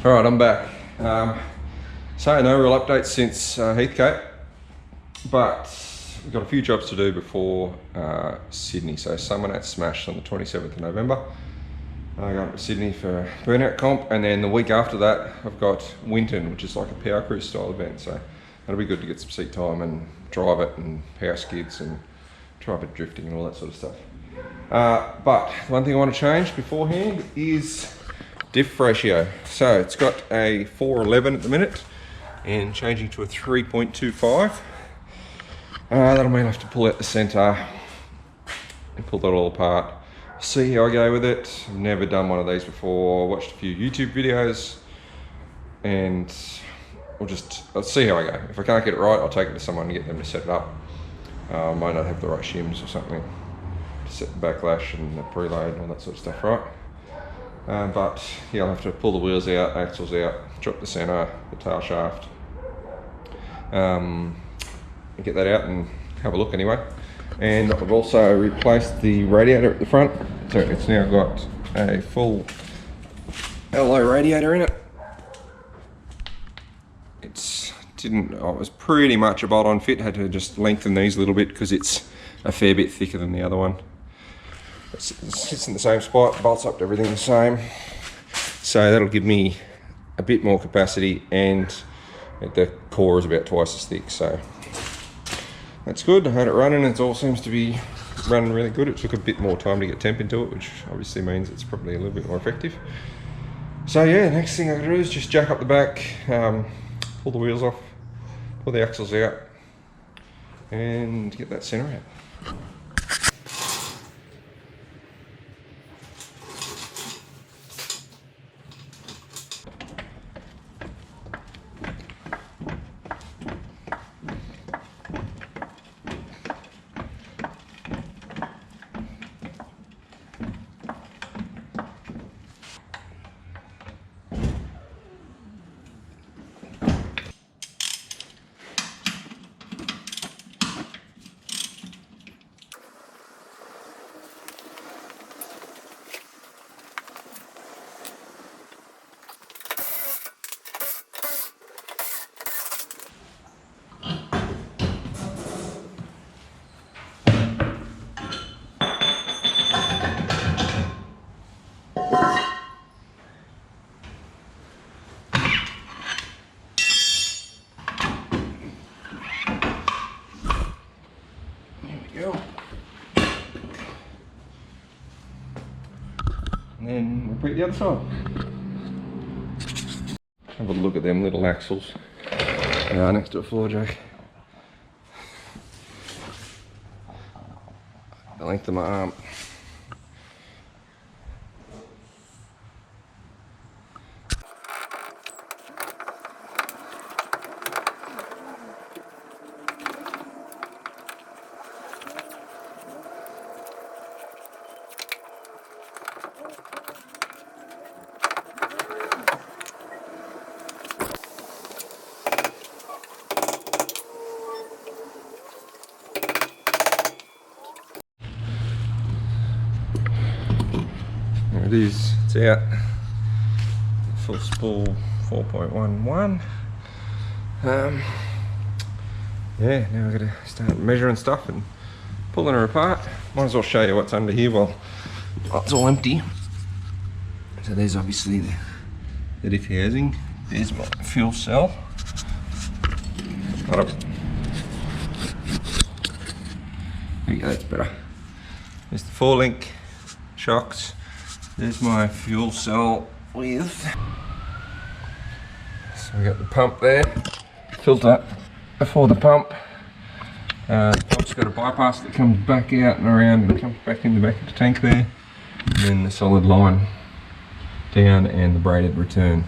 Alright, I'm back. So no real updates since Heathcote, but we've got a few jobs to do before Sydney. So Summernats Smash on the 27th of November. I go up to Sydney for Burnout comp, and then the week after that I've got Winton, which is like a power cruise style event. So that'll be good to get some seat time and drive it and power skids and try a bit of drifting and all that sort of stuff. But one thing I want to change beforehand is diff ratio. So it's got a 411 at the minute and changing to a 3.25. That'll mean I have to pull out the centre and pull that all apart. See how I go with it. I've never done one of these before. Watched a few YouTube videos and I'll see how I go. If I can't get it right, I'll take it to someone and get them to set it up. I might not have the right shims or something to set the backlash and the preload and all that sort of stuff right. But yeah, I'll have to pull the wheels out, axles out, drop the centre, the tail shaft, and get that out and have a look anyway. And I've also replaced the radiator at the front, so it's now got a full alloy radiator in it. It was pretty much a bolt-on fit. Had to just lengthen these a little bit because it's a fair bit thicker than the other one. It sits in the same spot, bolts up to everything the same. So that'll give me a bit more capacity, and the core is about twice as thick, so that's good. I had it running, it all seems to be running really good. It took a bit more time to get temp into it, which obviously means it's probably a little bit more effective. So yeah, next thing I gotta do is just jack up the back, pull the wheels off, pull the axles out, and get that centre out. And then repeat the other side. Have a look at them little axles next to a floor jack. The length of my arm. There it is, it's out. Full spool 4.11. Yeah, now I've got to start measuring stuff and pulling her apart. Might as well show you what's under here while it's all empty. So there's obviously the diff housing. There's my fuel cell. There you go, that's better. There's the 4-link shocks. There's my fuel cell with. So we got the pump there, filter before the pump. The pump's got a bypass that comes back out and around and comes back in the back of the tank there. And then the solid line down and the braided return.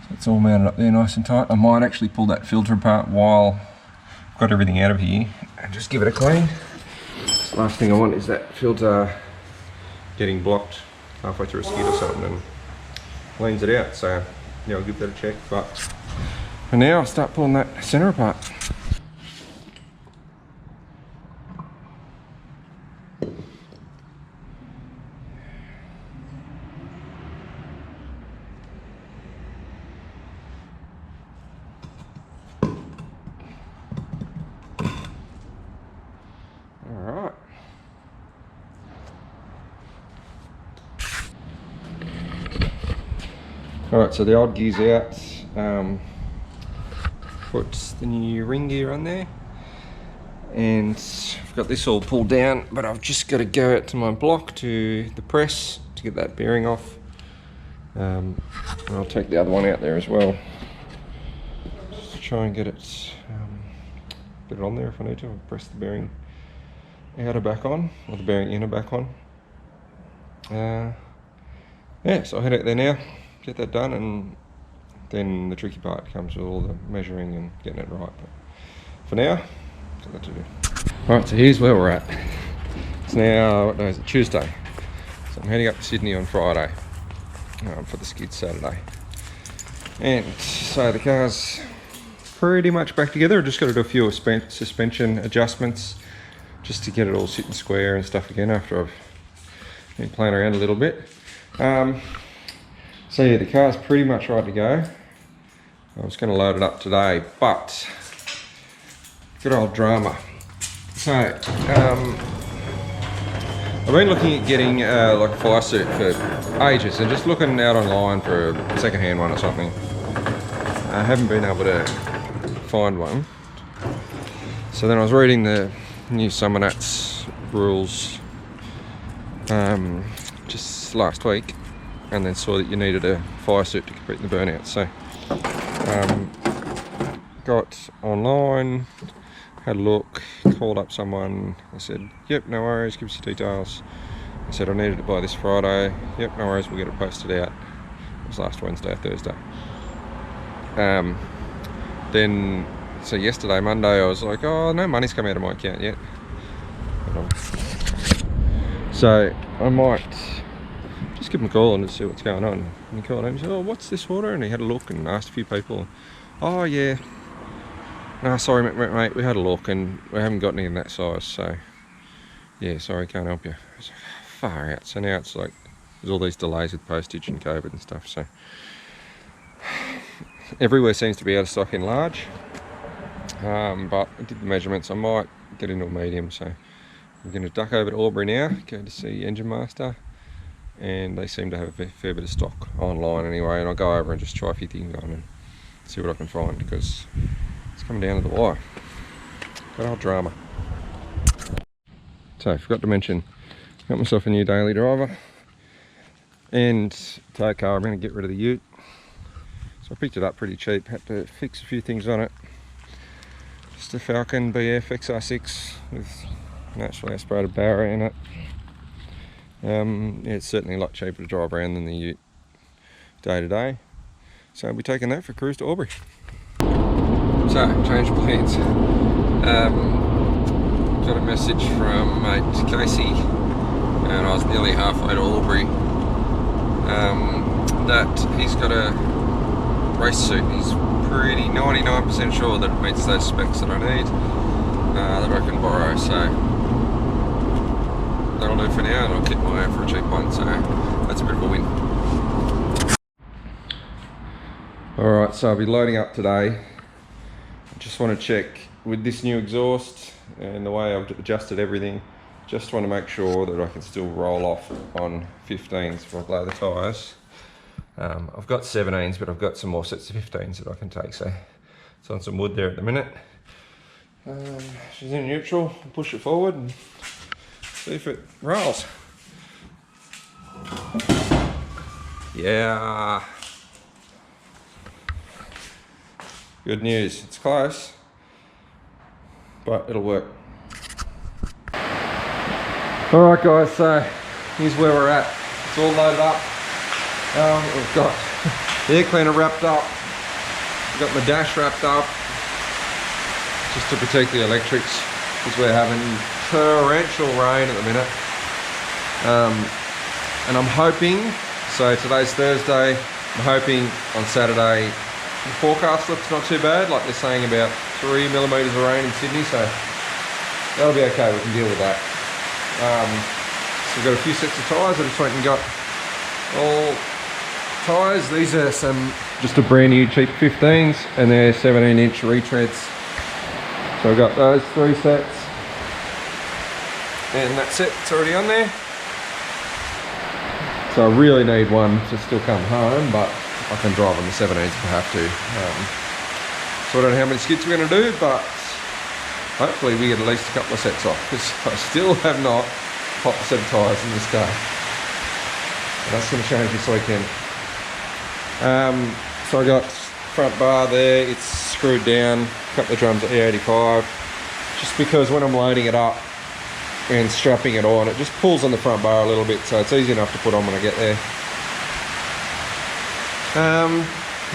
So it's all mounted up there nice and tight. I might actually pull that filter apart while I've got everything out of here and just give it a clean. The last thing I want is that filter getting blocked halfway through a skid or something and cleans it out. So yeah, I'll give that a check, but for now I'll start pulling that centre apart. Alright, so the old gear's out. Put the new ring gear on there. And I've got this all pulled down, but I've just got to go out to my block to the press to get that bearing off. And I'll take the other one out there as well. Just to try and get it on there if I need to. I'll press the bearing outer back on, or the bearing inner back on. Yeah, so I'll head out there now, get that done, and then the tricky part comes with all the measuring and getting it right. But for now, got that to do. Alright, so here's where we're at. It's now, what day is it? Tuesday. So I'm heading up to Sydney on Friday for the skid Saturday. And so the car's pretty much back together. I've just got to do a few suspension adjustments just to get it all sitting square and stuff again after I've been playing around a little bit. So yeah, the car's pretty much right to go. I was going to load it up today, but good old drama. So I've been looking at getting like a fire suit for ages and just looking out online for a second-hand one or something. I haven't been able to find one. So then I was reading the new Summernats rules just last week, and then saw that you needed a fire suit to compete in the Burnout. So got online, had a look, called up someone. They said, yep, no worries, give us your details. I said I needed it by this Friday. Yep, no worries, we'll get it posted out. It was last Wednesday or Thursday. Then, so yesterday, Monday, I was like, oh, no money's come out of my account yet. So I might just give him a call and just see what's going on. And he called him and said, oh, what's this order? And he had a look and asked a few people. Oh yeah, no, sorry mate, we had a look and we haven't got any in that size, so yeah, sorry, can't help you. I was like, far out. So now it's like there's all these delays with postage and COVID and stuff, so everywhere seems to be out of stock in large. But I did the measurements. I might get into a medium, so I'm going to duck over to Albury now, go to see Engine Master, and they seem to have a fair bit of stock online anyway, and I'll go over and just try a few things on and see what I can find, because it's coming down to the wire. Got old drama. So I forgot to mention, got myself a new daily driver and tow car. I'm going to get rid of the ute, so I picked it up pretty cheap. Had to fix a few things on it. Just a Falcon BF XR6 with naturally aspirated barrier in it. Yeah, it's certainly a lot cheaper to drive around than the ute day to day. So I'll be taking that for a cruise to Albury. So, change plans. Got a message from mate Casey, and I was nearly halfway to Albury, that he's got a race suit. He's pretty 99% sure that it meets those specs that I need, that I can borrow. So that'll do for now, and I'll keep my eye out for a cheap one. So that's a bit of a win. Alright, so I'll be loading up today. I just want to check with this new exhaust and the way I've adjusted everything. Just want to make sure that I can still roll off on 15s if I blow the tyres. I've got 17s, but I've got some more sets of 15s that I can take. So it's on some wood there at the minute. She's in neutral. I'll push it forward and see if it rolls. Yeah. Good news, it's close, but it'll work. Alright guys, so here's where we're at. It's all loaded up. We've got the air cleaner wrapped up. We've got my dash wrapped up, just to protect the electrics, because we're having torrential rain at the minute. And I'm hoping, so today's Thursday, I'm hoping on Saturday, the forecast looks not too bad, like they're saying about 3 millimetres of rain in Sydney, so that'll be okay, we can deal with that. So we've got a few sets of tyres. I just went and got all tyres. These are just a brand new cheap 15s, and they're 17-inch retreads. So I've got those 3 sets, and that set's already on there. So I really need one to still come home, but I can drive on the 17s if I have to. So I don't know how many skids we're going to do, but hopefully we get at least a couple of sets off, because I still have not popped a set of tyres in this car. And that's going to change this weekend. So I got front bar there, it's screwed down, a couple of drums at E85, just because when I'm loading it up and strapping it on, it just pulls on the front bar a little bit, so it's easy enough to put on when I get there.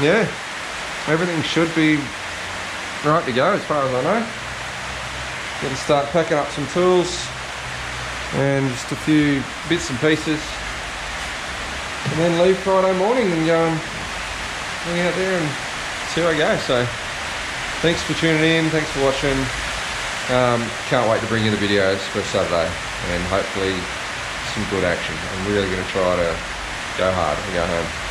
Yeah, everything should be right to go as far as I know. Got to start packing up some tools and just a few bits and pieces, and then leave Friday morning and go and hang out there and see how I go. So thanks for tuning in, thanks for watching. Can't wait to bring you the videos for Saturday and hopefully some good action. I'm really going to try to go hard and go home.